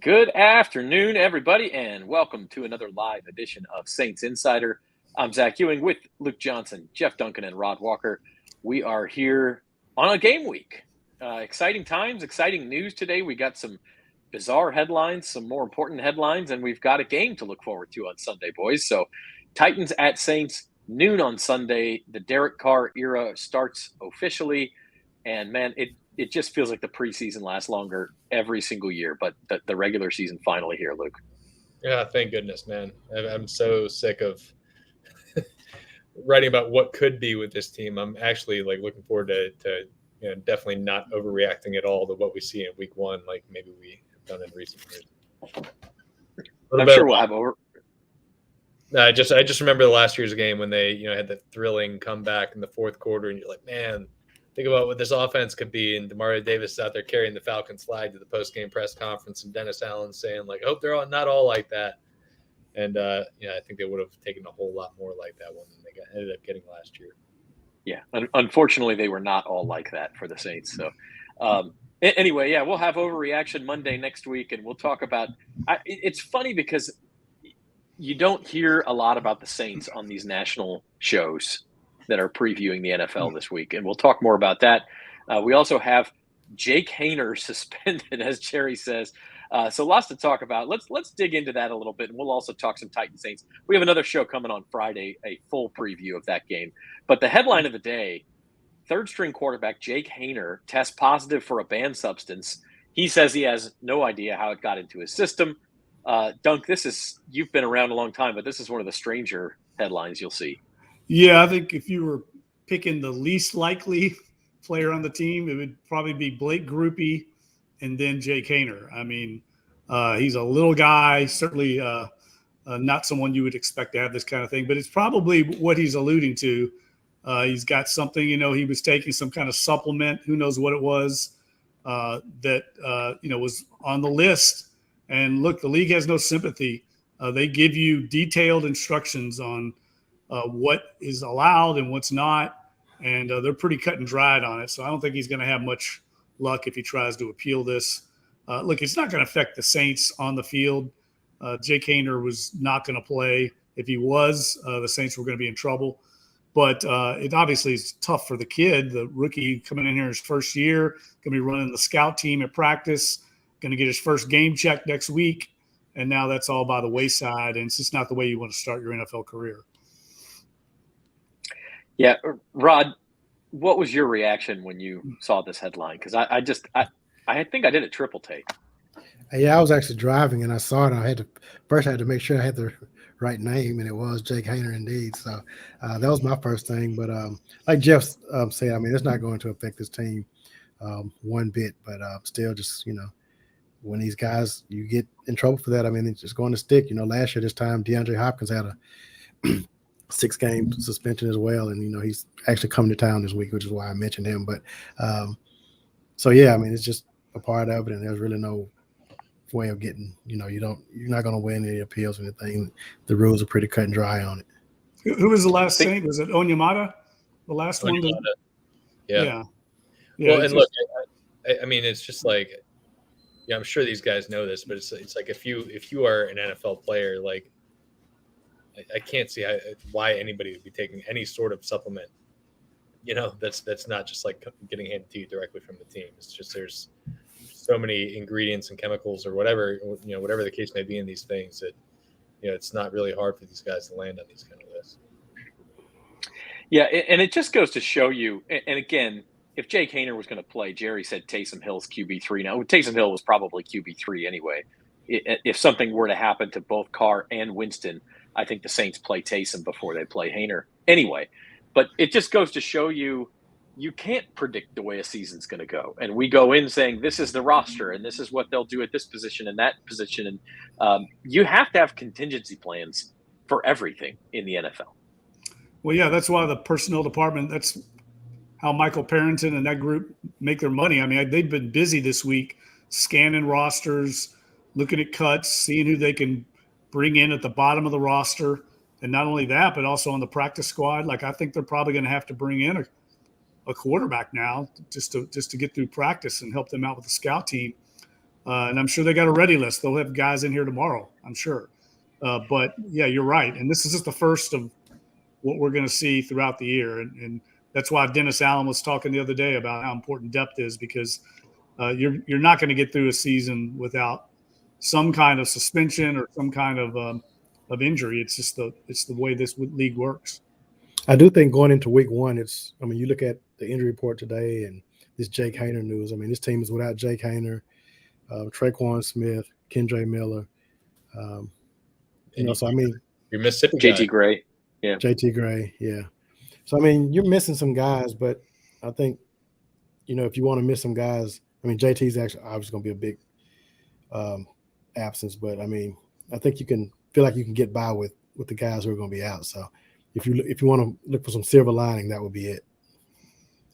Good afternoon, everybody, and welcome to another live edition of Saints Insider. I'm Zach Ewing with Luke Johnson, Jeff Duncan, and Rod Walker. We are here on a game week. Exciting times, exciting news today. We got some bizarre headlines, some more important headlines, and we've got a game to look forward to on Sunday, boys. So Titans at Saints, noon on Sunday. The Derek Carr era starts officially, and man, it just feels like the preseason lasts longer every single year, but the regular season finally here, Luke. Yeah, thank goodness, man. I'm so sick of writing about what could be with this team. I'm actually looking forward to definitely not overreacting at all to what we see in week one, like maybe we have done in recent years. I'm sure we'll have over. I just remember the last year's game when they had the thrilling comeback in the fourth quarter, and you're like, man, think about what this offense could be. And Demario Davis is out there carrying the Falcons flag to the post-game press conference, and Dennis Allen saying, I hope they're not all like that. And, I think they would have taken a whole lot more like that one than they ended up getting last year. Yeah, unfortunately, they were not all like that for the Saints. So, anyway, yeah, we'll have Overreaction Monday next week, and we'll talk about it's funny because you don't hear a lot about the Saints on these national shows that are previewing the NFL this week, and we'll talk more about that. We also have Jake Haener suspended, as Jerry says. So lots to talk about. Let's dig into that a little bit, and we'll also talk some Titans Saints. We have another show coming on Friday, a full preview of that game. But the headline of the day, third-string quarterback Jake Haener tests positive for a banned substance. He says he has no idea how it got into his system. Dunk, you've been around a long time, but this is one of the stranger headlines you'll see. Yeah, I think if you were picking the least likely player on the team, it would probably be Blake Grupe and then Jake Haener. I mean, he's a little guy, certainly not someone you would expect to have this kind of thing, but it's probably what he's alluding to. He's got something, he was taking some kind of supplement, who knows what it was, that was on the list. And look, the league has no sympathy. They give you detailed instructions on what is allowed and what's not, and they're pretty cut and dried on it. So I don't think he's going to have much luck if he tries to appeal this. Look, it's not going to affect the Saints on the field. Jake Haener was not going to play. If he was, the Saints were going to be in trouble. But it obviously is tough for the kid, the rookie coming in here his first year, going to be running the scout team at practice, going to get his first game check next week, and now that's all by the wayside, and it's just not the way you want to start your NFL career. Yeah, Rod, what was your reaction when you saw this headline? Because I think I did a triple take. Yeah, I was actually driving and I saw it. I had to make sure I had the right name, and it was Jake Haener indeed. So that was my first thing. But like Jeff said, I mean, it's not going to affect this team one bit. But still, just when these guys, you get in trouble for that, I mean, it's just going to stick. Last year this time, DeAndre Hopkins had a 6-game suspension as well, and he's actually coming to town this week, which is why I mentioned him. But so yeah, I mean, it's just a part of it, and there's really no way of getting, you're not going to win any appeals or anything. The rules are pretty cut and dry on it. Who was the last Saint? Was it Onyemata? The last one? Yeah. Well, and look, I mean, it's just I'm sure these guys know this, but it's like if you are an NFL player, I can't see why anybody would be taking any sort of supplement, that's not just getting handed to you directly from the team. It's just there's so many ingredients and chemicals or whatever, whatever the case may be in these things that, it's not really hard for these guys to land on these kind of lists. Yeah, and it just goes to show you, and again, if Jake Haener was going to play, Jerry said Taysom Hill's QB3. Now, Taysom Hill was probably QB3 anyway. If something were to happen to both Carr and Winston, I think the Saints play Taysom before they play Haener anyway. But it just goes to show you can't predict the way a season's going to go. And we go in saying this is the roster and this is what they'll do at this position and that position. And you have to have contingency plans for everything in the NFL. Well, yeah, that's why the personnel department, that's how Michael Parrington and that group make their money. I mean, they've been busy this week scanning rosters, looking at cuts, seeing who they can bring in at the bottom of the roster. And not only that, but also on the practice squad. I think they're probably going to have to bring in a quarterback now just to get through practice and help them out with the scout team. And I'm sure they got a ready list. They'll have guys in here tomorrow, I'm sure. But yeah, you're right. And this is just the first of what we're going to see throughout the year. And that's why Dennis Allen was talking the other day about how important depth is, because you're not going to get through a season without some kind of suspension or some kind of injury. It's just the way this league works. I do think going into week one, you look at the injury report today and this Jake Hayner news. I mean, this team is without Jake Hayner, Traquan Smith, Kendre Miller. You're Mississippi JT Gray. Yeah. JT Gray. Yeah. So, you're missing some guys, but I think, if you want to miss some guys, JT's actually obviously going to be a big absence, but I think you can feel like you can get by with the guys who are going to be out. So if you want to look for some silver lining, that would be it.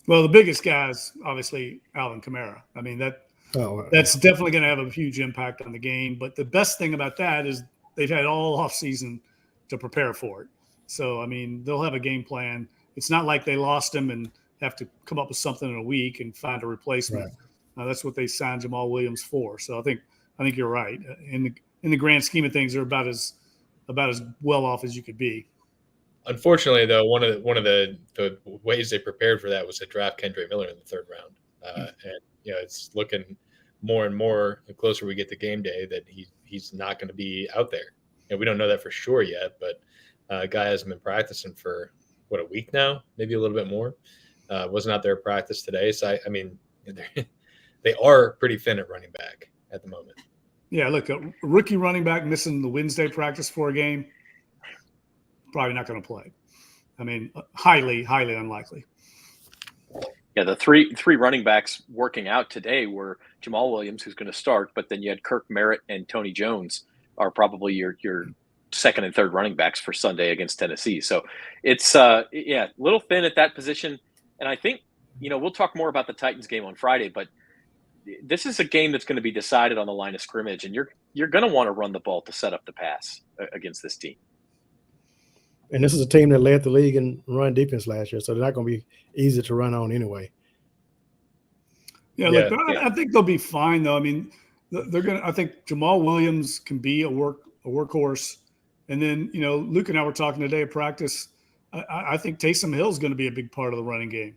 Well, the biggest guy is obviously Alvin Kamara. That's definitely going to have a huge impact on the game. But the best thing about that is they've had all offseason to prepare for it. So, they'll have a game plan. It's not like they lost him and have to come up with something in a week and find a replacement. Right. That's what they signed Jamal Williams for. So I think you're right. In the grand scheme of things, they're about as well off as you could be. Unfortunately, though, one of the ways they prepared for that was to draft Kendre Miller in the third round, and it's looking more and more the closer we get to game day that he's not going to be out there. We don't know that for sure yet, but guy hasn't been practicing for a week now, maybe a little bit more. Wasn't out there at practice today, so they are pretty thin at running back at the moment. Yeah, look, a rookie running back missing the Wednesday practice for a game, probably not going to play. Highly, highly unlikely. Yeah, the three running backs working out today were Jamal Williams, who's going to start, but then you had Kirk Merritt and Tony Jones are probably your second and third running backs for Sunday against Tennessee. So it's a little thin at that position. And I think, we'll talk more about the Titans game on Friday, but this is a game that's going to be decided on the line of scrimmage, and you're going to want to run the ball to set up the pass against this team. And this is a team that led the league in run defense last year, so they're not going to be easy to run on anyway. Yeah, look, I think they'll be fine though. They're going to. I think Jamal Williams can be a workhorse, and then Luke and I were talking today at practice. I think Taysom Hill is going to be a big part of the running game.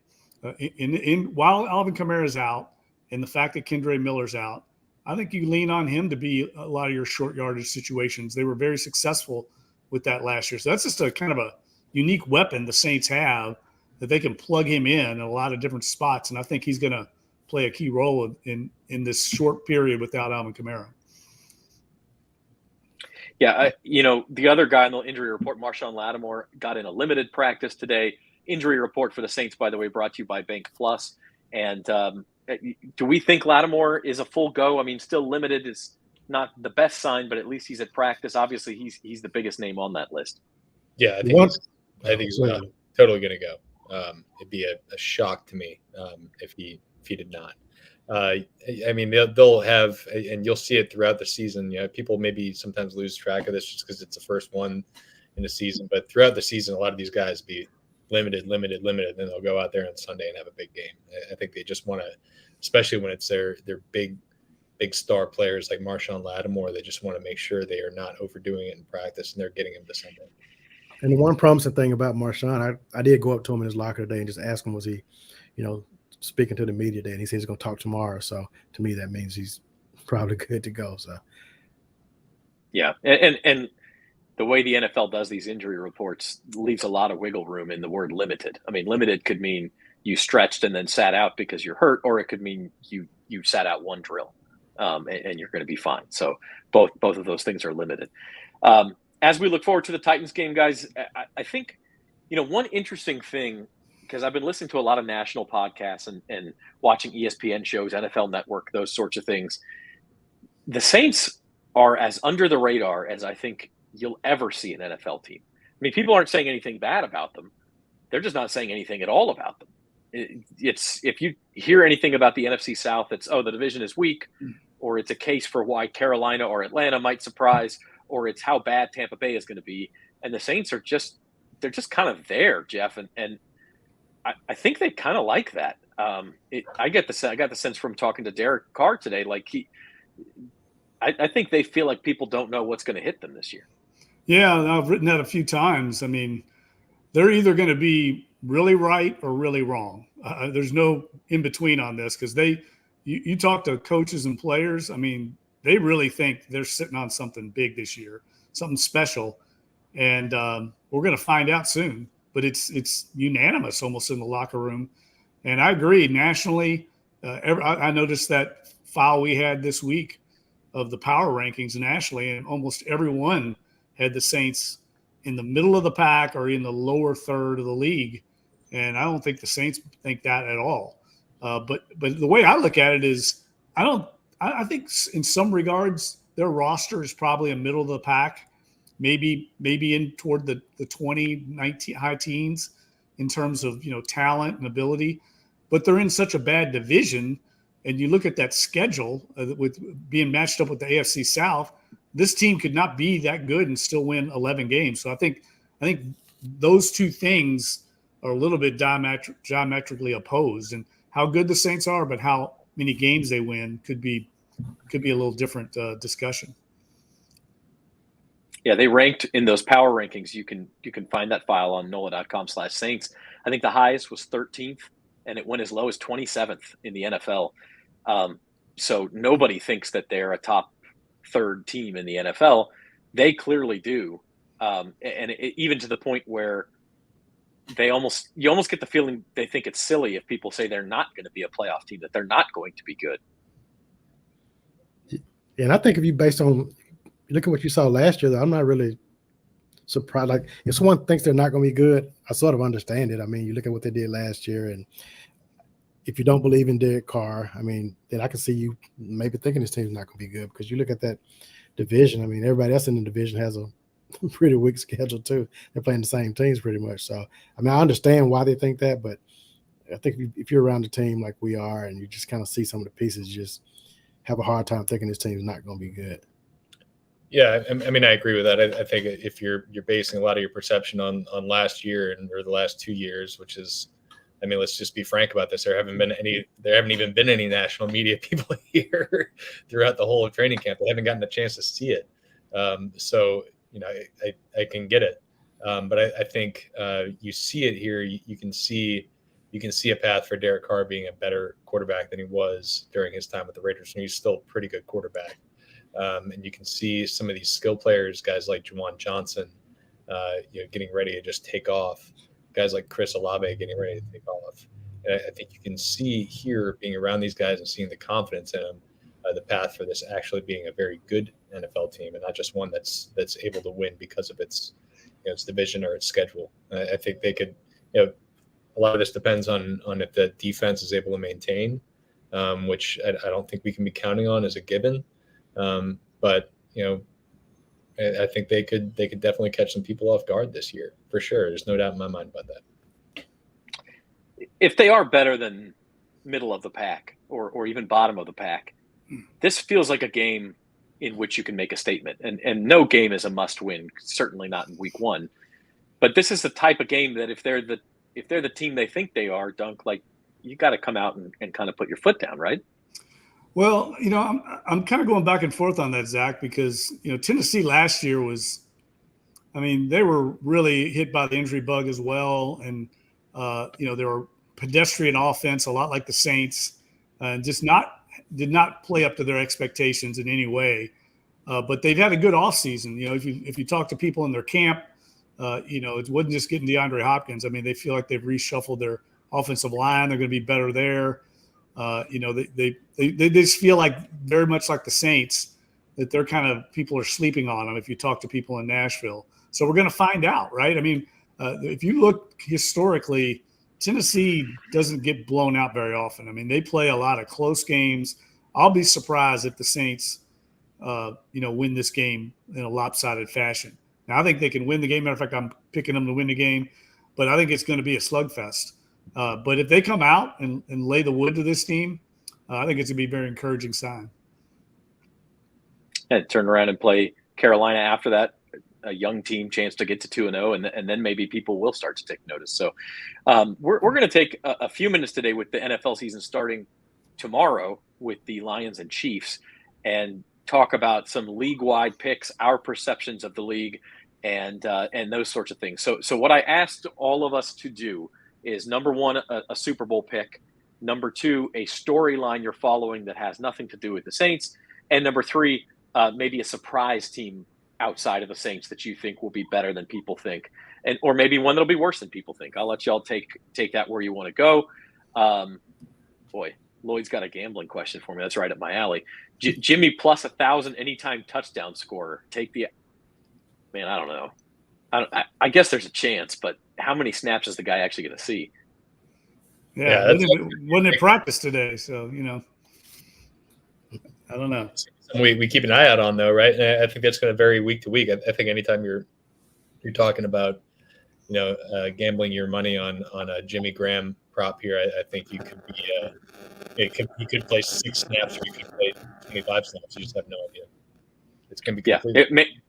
While Alvin Kamara is out, and the fact that Kendre Miller's out, I think you lean on him to be a lot of your short yardage situations. They were very successful with that last year. So that's just a kind of a unique weapon the Saints have, that they can plug him in a lot of different spots. And I think he's going to play a key role in this short period without Alvin Kamara. Yeah, the other guy in the injury report, Marshawn Lattimore, got in a limited practice today. Injury report for the Saints, by the way, brought to you by Bank Plus. And do we think Lattimore is a full go? Still limited is not the best sign, but at least he's at practice. Obviously, he's the biggest name on that list. Yeah, I think he's totally going to go. It'd be a shock to me if he did not. They'll have, and you'll see it throughout the season. People maybe sometimes lose track of this just because it's the first one in the season. But throughout the season, a lot of these guys be limited. Then they'll go out there on Sunday and have a big game. I think they just want to, especially when it's their big star players like Marshawn Lattimore, they just want to make sure they are not overdoing it in practice and they're getting him to Sunday. And the one promising thing about Marshawn, I did go up to him in his locker today and just ask him, was he, speaking to the media today, and he said he's going to talk tomorrow. So to me, that means he's probably good to go. So, yeah, and the way the NFL does these injury reports leaves a lot of wiggle room in the word limited. Limited could mean you stretched and then sat out because you're hurt, or it could mean you sat out one drill, and you're going to be fine. So both of those things are limited. As we look forward to the Titans game, guys, I think one interesting thing, because I've been listening to a lot of national podcasts and watching ESPN shows, NFL Network, those sorts of things. The Saints are as under the radar as I think you'll ever see an NFL team. People aren't saying anything bad about them. They're just not saying anything at all about them. It's if you hear anything about the NFC South, it's, the division is weak, or it's a case for why Carolina or Atlanta might surprise, or it's how bad Tampa Bay is going to be. And the Saints are they're just kind of there, Jeff. And I think they kind of like that. I got the sense from talking to Derek Carr today, like I think they feel like people don't know what's going to hit them this year. Yeah, I've written that a few times. I mean, they're either going to be really right or really wrong. There's no in between on this because you talk to coaches and players. I mean, they really think they're sitting on something big this year, something special, and we're going to find out soon. But it's unanimous almost in the locker room, and I agree nationally. I noticed that file we had this week of the power rankings nationally, and almost everyone had the Saints in the middle of the pack or in the lower third of the league. And I don't think the Saints think that at all. But the way I look at it is I think in some regards their roster is probably a middle of the pack, maybe in toward the 2019 high teens in terms of, talent and ability, but they're in such a bad division. And you look at that schedule with being matched up with the AFC South, this team could not be that good and still win 11 games. So I think those two things are a little bit diametrically opposed. And how good the Saints are, but how many games they win could be a little different discussion. Yeah, they ranked in those power rankings. You can find that file on NOLA.com/Saints. I think the highest was 13th, and it went as low as 27th in the NFL. So nobody thinks that they're a top third team in the NFL. They clearly do, even to the point where you almost get the feeling they think it's silly if people say they're not going to be a playoff team, that they're not going to be good. Yeah, and I think if you look at what you saw last year, though, I'm not really surprised. Like, if someone thinks they're not going to be good, I sort of understand it. I mean, you look at what they did last year, and if you don't believe in Derek Carr, I mean, then I can see you maybe thinking this team's not going to be good, because you look at that division. I mean, everybody else in the division has a pretty weak schedule too. They're playing the same teams pretty much. So, I mean, I understand why they think that, but I think if you're around the team like we are and you just kind of see some of the pieces, you just have a hard time thinking this team's not going to be good. Yeah, I mean, I agree with that. I think if you're basing a lot of your perception on last year or the last 2 years, which is, I mean, let's just be frank about this. There haven't even been any national media people here throughout the whole training camp. They haven't gotten a chance to see it. So, I can get it. But I think you see it here. You can see a path for Derek Carr being a better quarterback than he was during his time with the Raiders. And he's still a pretty good quarterback. And you can see some of these skill players, guys like Juwan Johnson, getting ready to just take off. Guys like Chris Olave getting ready to take off. And I think you can see here, being around these guys and seeing the confidence in them, the path for this actually being a very good NFL team, and not just one that's able to win because of its division or its schedule. I think they could. A lot of this depends on if the defense is able to maintain, which I don't think we can be counting on as a given. But I think they could definitely catch some people off guard this year for sure. There's no doubt in my mind about that. If they are better than middle of the pack or even bottom of the pack, this feels like a game in which you can make a statement. And no game is a must win, certainly not in week one. But this is the type of game that if they're the team they think they are, Dunk, like, you got to come out and kind of put your foot down, right? Well, I'm kind of going back and forth on that, Zach, because, Tennessee last year they were really hit by the injury bug as well. And, they were pedestrian offense, a lot like the Saints, and just did not play up to their expectations in any way. But they've had a good offseason. If you talk to people in their camp, it wasn't just getting DeAndre Hopkins. I mean, they feel like they've reshuffled their offensive line. They're going to be better there. They just feel like very much like the Saints, that they're kind of, people are sleeping on them if you talk to people in Nashville. So we're going to find out, right? I mean, if you look historically, Tennessee doesn't get blown out very often. I mean, they play a lot of close games. I'll be surprised if the Saints, win this game in a lopsided fashion. Now, I think they can win the game. Matter of fact, I'm picking them to win the game, but I think it's going to be a slugfest. But if they come out and lay the wood to this team, I think it's going to be a very encouraging sign. And turn around and play Carolina after that, a young team, chance to get to 2-0, and then maybe people will start to take notice. So we're going to take a few minutes today with the NFL season starting tomorrow with the Lions and Chiefs. and talk about some league-wide picks, our perceptions of the league, and those sorts of things. So what I asked all of us to do is, number one, a Super Bowl pick. Number two, a storyline you're following that has nothing to do with the Saints. And number three, maybe a surprise team outside of the Saints that you think will be better than people think, or maybe one that'll be worse than people think. I'll let y'all take that where you want to go. Boy, Lloyd's got a gambling question for me. That's right up my alley. Jimmy plus 1,000 anytime touchdown scorer. Take the man. I don't know. I guess there's a chance, but how many snaps is the guy actually going to see? Yeah, wasn't in practice today, so I don't know. We keep an eye out on, though, right? And I think that's going to vary week to week. I think anytime you're talking about, gambling your money on a Jimmy Graham prop here, I think you could be you could play 6 snaps or you could play 25 snaps. You just have no idea. It's going to be completely.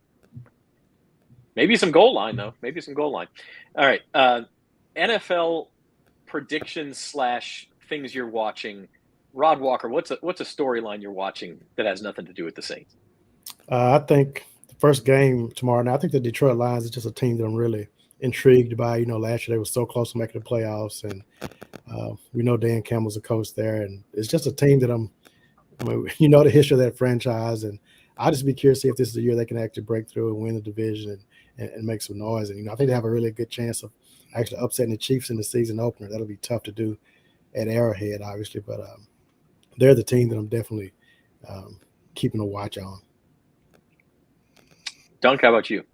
Maybe some goal line, though. Maybe some goal line. All right. NFL predictions / things you're watching. Rod Walker, what's a storyline you're watching that has nothing to do with the Saints? I think the first game tomorrow night, I think the Detroit Lions is just a team that I'm really intrigued by. Last year they were so close to making the playoffs, and we know Dan Campbell's a coach there, and it's just a team that the history of that franchise, and I'll just be curious to see if this is the year they can actually break through and win the division and make some noise. And I think they have a really good chance of actually upsetting the Chiefs in the season opener. That'll be tough to do at Arrowhead, obviously, but they're the team that I'm definitely keeping a watch on. Dunk, how about you?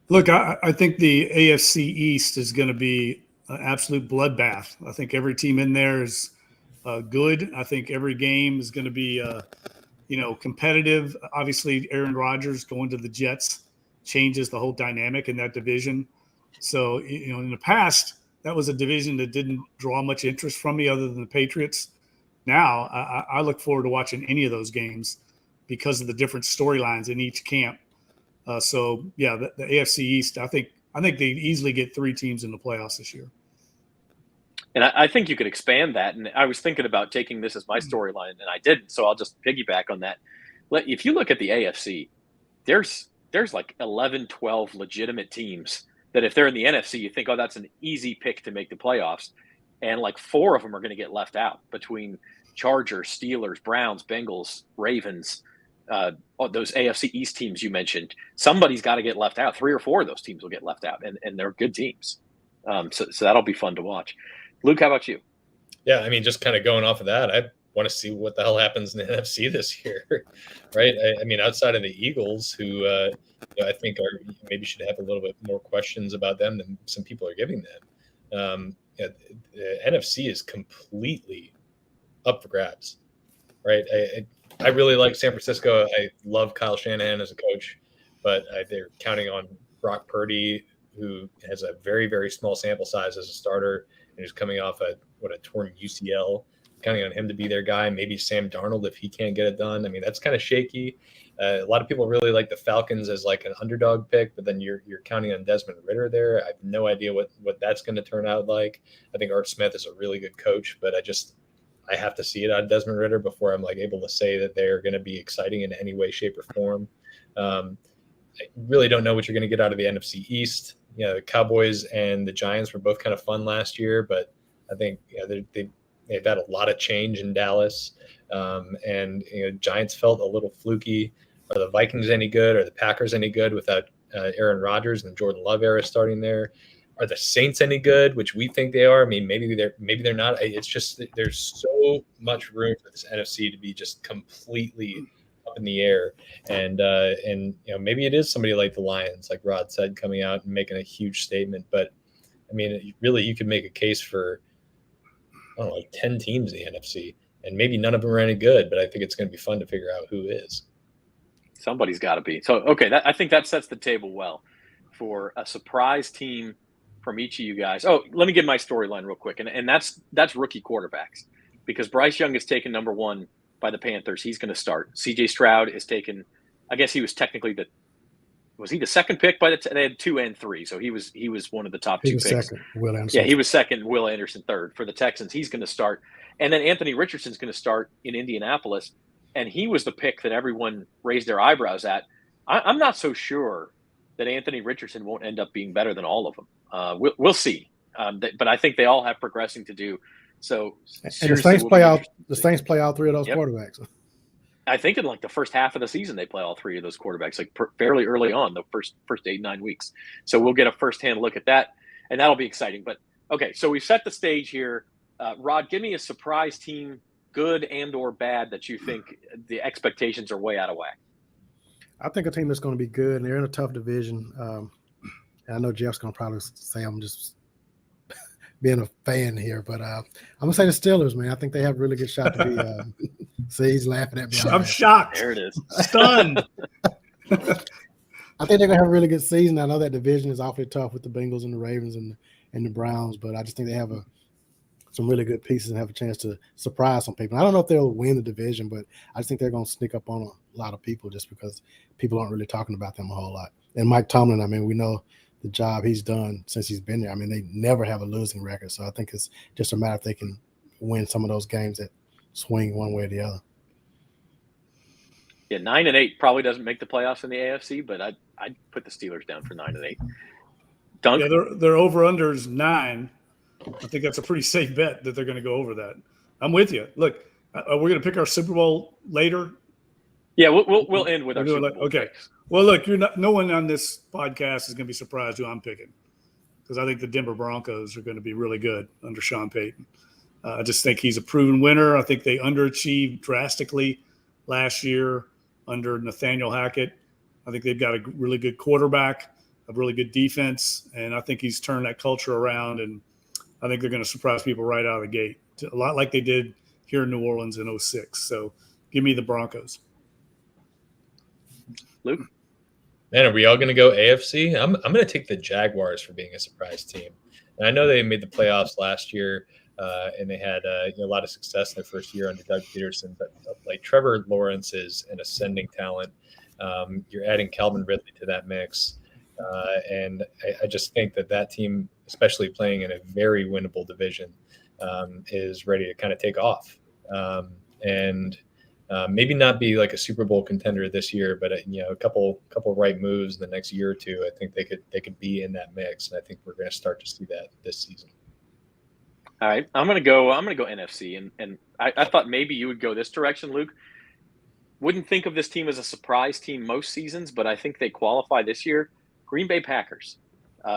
Look, I think the AFC East is going to be an absolute bloodbath. I think every team in there is good. I think every game is going to be, competitive. Obviously, Aaron Rodgers going to the Jets changes the whole dynamic in that division. So, in the past, that was a division that didn't draw much interest from me other than the Patriots. Now, I look forward to watching any of those games because of the different storylines in each camp. The AFC East, I think they easily get 3 teams in the playoffs this year. And I think you could expand that. And I was thinking about taking this as my storyline, and I didn't. So I'll just piggyback on that. If you look at the AFC, there's like 11, 12 legitimate teams that if they're in the NFC, you think, oh, that's an easy pick to make the playoffs. And like 4 of them are going to get left out between Chargers, Steelers, Browns, Bengals, Ravens, those AFC East teams you mentioned. Somebody's got to get left out. 3 or 4 of those teams will get left out, and they're good teams. So that'll be fun to watch. Luke, how about you? Yeah, just kind of going off of that, I want to see what the hell happens in the NFC this year, right? Outside of the Eagles, who I think maybe should have a little bit more questions about them than some people are giving them. The NFC is completely up for grabs, right? I really like San Francisco. I love Kyle Shanahan as a coach, but they're counting on Brock Purdy, who has a very, very small sample size as a starter and who's coming off a torn UCL. Counting on him to be their guy. Maybe Sam Darnold if he can't get it done. That's kind of shaky. A lot of people really like the Falcons as like an underdog pick, but then you're counting on Desmond Ridder there. I have no idea what that's going to turn out like. I think Art Smith is a really good coach, but I have to see it on Desmond Ridder before I'm like able to say that they're going to be exciting in any way, shape, or form. I really don't know what you're going to get out of the NFC East. The Cowboys and the Giants were both kind of fun last year, but I think they've had a lot of change in Dallas, and Giants felt a little fluky. Are the Vikings any good? Are the Packers any good without Aaron Rodgers and the Jordan Love era starting there? Are the Saints any good, which we think they are? Maybe they're not. It's just there's so much room for this NFC to be just completely up in the air, and maybe it is somebody like the Lions, like Rod said, coming out and making a huge statement. But really, you could make a case for 10 teams in the NFC, and maybe none of them are any good, but I think it's going to be fun to figure out who is. Somebody's got to be. So, okay, I think that sets the table well for a surprise team from each of you guys. Oh, let me give my storyline real quick, and that's rookie quarterbacks, because Bryce Young is taken number 1 by the Panthers. He's going to start. C.J. Stroud is taken. I guess he was technically was he the second pick by they had 2 and 3, so he was one of the top 2 picks. Second, Will Anderson. Yeah, he was second. Will Anderson third for the Texans. He's going to start, and then Anthony Richardson's going to start in Indianapolis. and he was the pick that everyone raised their eyebrows at. I'm not so sure that Anthony Richardson won't end up being better than all of them. We'll see. But I think they all have progressing to do. So and the Saints play out. The Saints play all three of those quarterbacks. I think in like the first half of the season, they play all three of those quarterbacks, like fairly early on, the first 8-9 weeks. So we'll get a firsthand look at that, and that'll be exciting. But okay, so we've set the stage here. Rod, give me a surprise team, good and or bad, that you think the expectations are way out of whack. I think a team that's going to be good, and they're in a tough division. And I know Jeff's going to probably say I'm just being a fan here, but I'm going to say the Steelers, man. I think they have a really good shot to be see, he's laughing at me. I'm shocked. There it is. Stunned. I think they're going to have a really good season. I know that division is awfully tough with the Bengals and the Ravens and the Browns, but I just think they have some really good pieces and have a chance to surprise some people. I don't know if they'll win the division, but I just think they're going to sneak up on a lot of people just because people aren't really talking about them a whole lot. And Mike Tomlin, I mean, we know the job he's done since he's been there. I mean, they never have a losing record. So I think it's just a matter if they can win some of those games that swing one way or the other. Yeah, 9-8 probably doesn't make the playoffs in the AFC, but I'd put the Steelers down for 9-8. Dunk? Yeah, their over-under is 9. I think that's a pretty safe bet that they're going to go over that. I'm with you. Look, we're going to pick our Super Bowl later. Yeah, we'll end with our Super Bowl. Okay. Well, look, no one on this podcast is going to be surprised who I'm picking, because I think the Denver Broncos are going to be really good under Sean Payton. I just think he's a proven winner. I think they underachieved drastically last year under Nathaniel Hackett. I think they've got a really good quarterback, a really good defense, and I think he's turned that culture around, and I think they're going to surprise people right out of the gate, a lot like they did here in New Orleans in 2006. So give me the Broncos. Luke? Man, are we all going to go AFC? I'm going to take the Jaguars for being a surprise team. And I know they made the playoffs last year, and they had a lot of success in their first year under Doug Peterson. But like Trevor Lawrence is an ascending talent. You're adding Calvin Ridley to that mix. And I just think that team, especially playing in a very winnable division, is ready to kind of take off. And maybe not be like a Super Bowl contender this year, but a couple right moves in the next year or two, I think they could be in that mix, and I think we're going to start to see that this season. All right, I'm going to go NFC, and I thought maybe you would go this direction, Luke. Wouldn't think of this team as a surprise team most seasons, but I think they qualify this year. Green Bay Packers,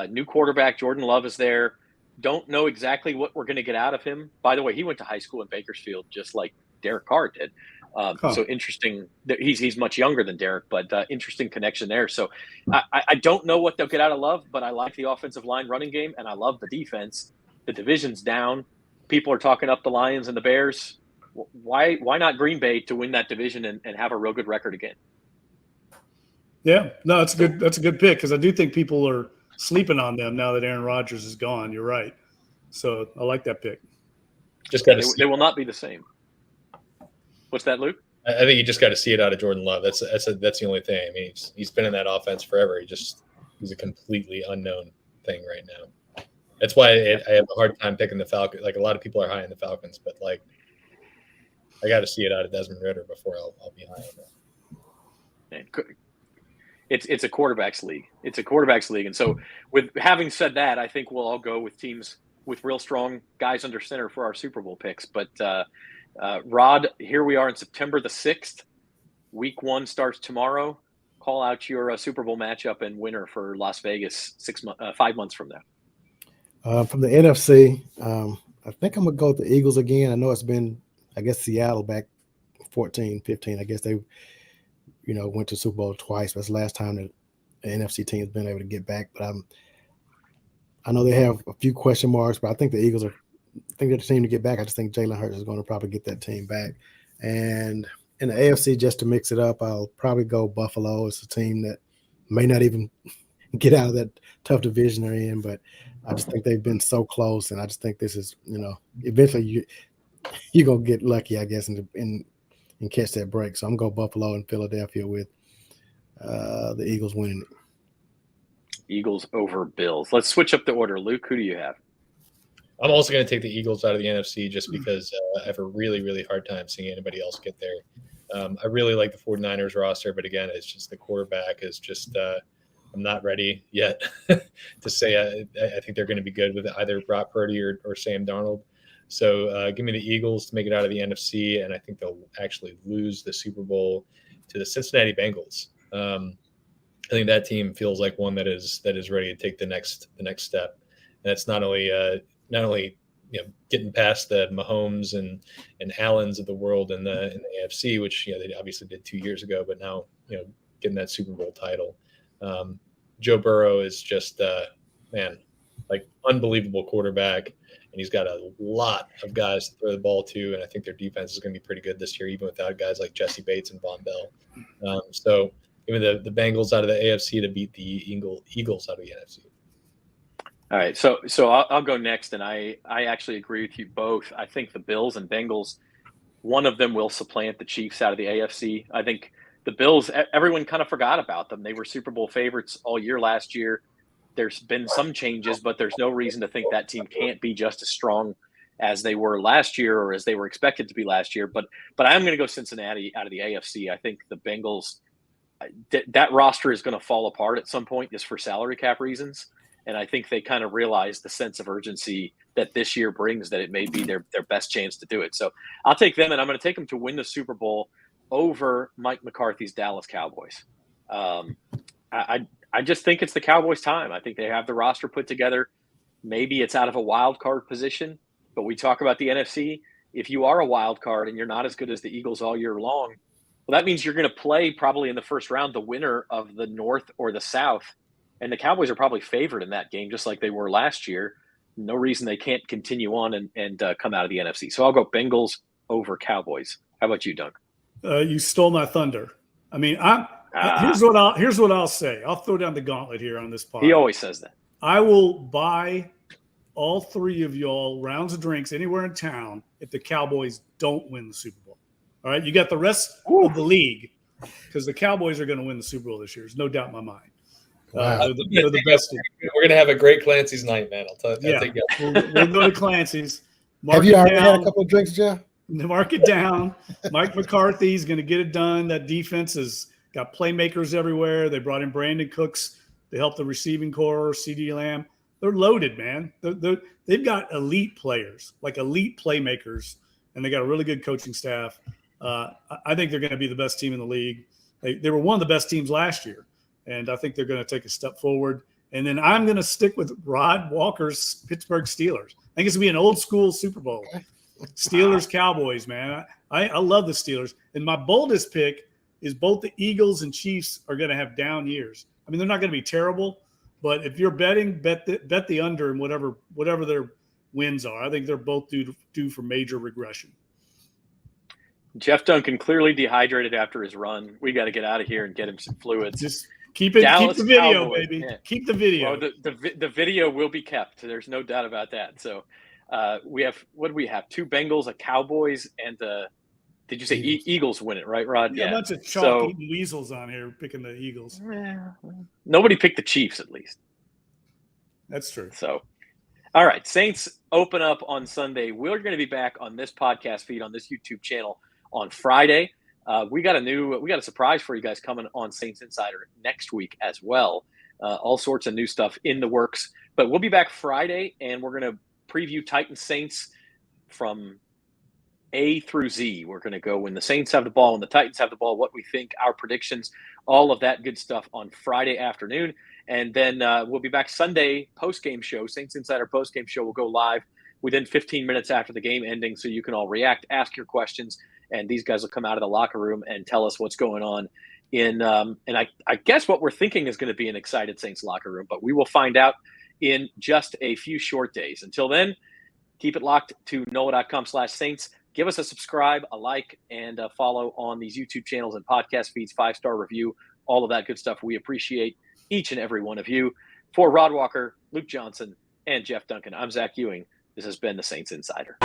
new quarterback Jordan Love is there. Don't know exactly what we're going to get out of him. By the way, he went to high school in Bakersfield, just like Derek Carr did. So interesting. He's much younger than Derek, but interesting connection there. So I don't know what they'll get out of Love, but I like the offensive line running game, and I love the defense. The division's down. People are talking up the Lions and the Bears. Why not Green Bay to win that division and have a real good record again? Yeah, no, that's good. That's a good pick, because I do think people are sleeping on them now that Aaron Rodgers is gone. You're right. So I like that pick. Just got they will not be the same. What's that, Luke? I think you just got to see it out of Jordan Love. That's the only thing. I mean, he's been in that offense forever. He's a completely unknown thing right now. That's why I have a hard time picking the Falcons. Like, a lot of people are high in the Falcons, but like, I got to see it out of Desmond Ridder before I'll be high on that. It's a quarterback's league. It's a quarterback's league. And so, with having said that, I think we'll all go with teams with real strong guys under center for our Super Bowl picks. But Rod, here we are in September the 6th. Week 1 starts tomorrow. Call out your Super Bowl matchup and winner for Las Vegas 5 months from now. From the NFC, I think I'm going to go with the Eagles again. I know it's been, I guess, Seattle back 14, 15. I guess they, went to Super Bowl twice. That's the last time that the NFC team has been able to get back. But I know they have a few question marks, but I think the Eagles they're the team to get back. I just think Jalen Hurts is going to probably get that team back. And in the AFC, just to mix it up, I'll probably go Buffalo. It's a team that may not even get out of that tough division they're in, but I just think they've been so close, and I just think this is, eventually you're going to get lucky, I guess, and catch that break. So I'm going to go Buffalo and Philadelphia with the Eagles winning it. Eagles over Bills. Let's switch up the order. Luke, who do you have? I'm also going to take the Eagles out of the NFC just because I have a really, really hard time seeing anybody else get there. I really like the 49ers roster, but again, it's just the quarterback is just I'm not ready yet to say I think they're going to be good with either Brock Purdy or Sam Darnold. So give me the Eagles to make it out of the NFC, and I think they'll actually lose the Super Bowl to the Cincinnati Bengals. I think that team feels like one that is ready to take the next step, and it's not only getting past the Mahomes and Allens of the world in the AFC, which they obviously did 2 years ago, but now getting that Super Bowl title. Joe Burrow is just unbelievable quarterback, and he's got a lot of guys to throw the ball to, and I think their defense is going to be pretty good this year, even without guys like Jesse Bates and Von Bell. So give me the Bengals out of the AFC to beat the Eagles out of the NFC. All right, so I'll go next, and I actually agree with you both. I think the Bills and Bengals, one of them will supplant the Chiefs out of the AFC. I think the Bills, everyone kind of forgot about them. They were Super Bowl favorites all year last year. There's been some changes, but there's no reason to think that team can't be just as strong as they were last year or as they were expected to be last year. But I am going to go Cincinnati out of the AFC. I think the Bengals, that roster is going to fall apart at some point just for salary cap reasons. And I think they kind of realize the sense of urgency that this year brings, that it may be their best chance to do it. So I'll take them, and I'm going to take them to win the Super Bowl over Mike McCarthy's Dallas Cowboys. I just think it's the Cowboys' time. I think they have the roster put together. Maybe it's out of a wild card position, but we talk about the NFC. If you are a wild card and you're not as good as the Eagles all year long, well, that means you're going to play probably in the first round the winner of the North or the South. And the Cowboys are probably favored in that game, just like they were last year. No reason they can't continue on and come out of the NFC. So I'll go Bengals over Cowboys. How about you, Doug? You stole my thunder. I mean, here's what I'll say. I'll throw down the gauntlet here on this pod. He always says that. I will buy all three of y'all rounds of drinks anywhere in town if the Cowboys don't win the Super Bowl. All right, you got the rest of the league because the Cowboys are going to win the Super Bowl this year. There's no doubt in my mind. Wow. They're the best. We're going to have a great Clancy's night, man. I'll tell you. Yeah, we'll go to Clancy's. Have you already had a couple of drinks, Jeff? Mark it down. Mike McCarthy's going to get it done. That defense has got playmakers everywhere. They brought in Brandon Cooks to help the receiving core, CeeDee Lamb. They're loaded, man. They've got elite players, like elite playmakers, and they got a really good coaching staff. I think they're going to be the best team in the league. They were one of the best teams last year, and I think they're going to take a step forward. And then I'm going to stick with Rod Walker's Pittsburgh Steelers. I think it's going to be an old school Super Bowl. Steelers, Cowboys, man. I love the Steelers. And my boldest pick is both the Eagles and Chiefs are going to have down years. I mean, they're not going to be terrible, but if you're betting, bet the under and whatever their wins are. I think they're both due for major regression. Jeff Duncan clearly dehydrated after his run. We got to get out of here and get him some fluids. Just keep the video, Cowboys, baby. Yeah. Keep the video. Well, the video will be kept. There's no doubt about that. So we have, what do we have? 2 Bengals, a Cowboys, and did you say Eagles win it, right, Rod? Yeah, a bunch of chalk-eating weasels on here picking the Eagles. Nobody picked the Chiefs, at least. That's true. So, all right, Saints open up on Sunday. We're going to be back on this podcast feed on this YouTube channel on Friday. We got a surprise for you guys coming on Saints Insider next week as well. All sorts of new stuff in the works. But we'll be back Friday, and we're going to preview Titans Saints from A through Z. We're going to go when the Saints have the ball, when the Titans have the ball, what we think, our predictions, all of that good stuff on Friday afternoon. And then we'll be back Sunday post-game show. Saints Insider post-game show will go live within 15 minutes after the game ending, so you can all react, ask your questions, and these guys will come out of the locker room and tell us what's going on in and I guess what we're thinking is going to be an excited Saints locker room, but we will find out in just a few short days. Until then, keep it locked to NOLA.com/Saints. Give us a subscribe, a like, and a follow on these YouTube channels and podcast feeds, 5-star review, all of that good stuff. We appreciate each and every one of you. For Rod Walker, Luke Johnson, and Jeff Duncan, I'm Zach Ewing. This has been the Saints Insider.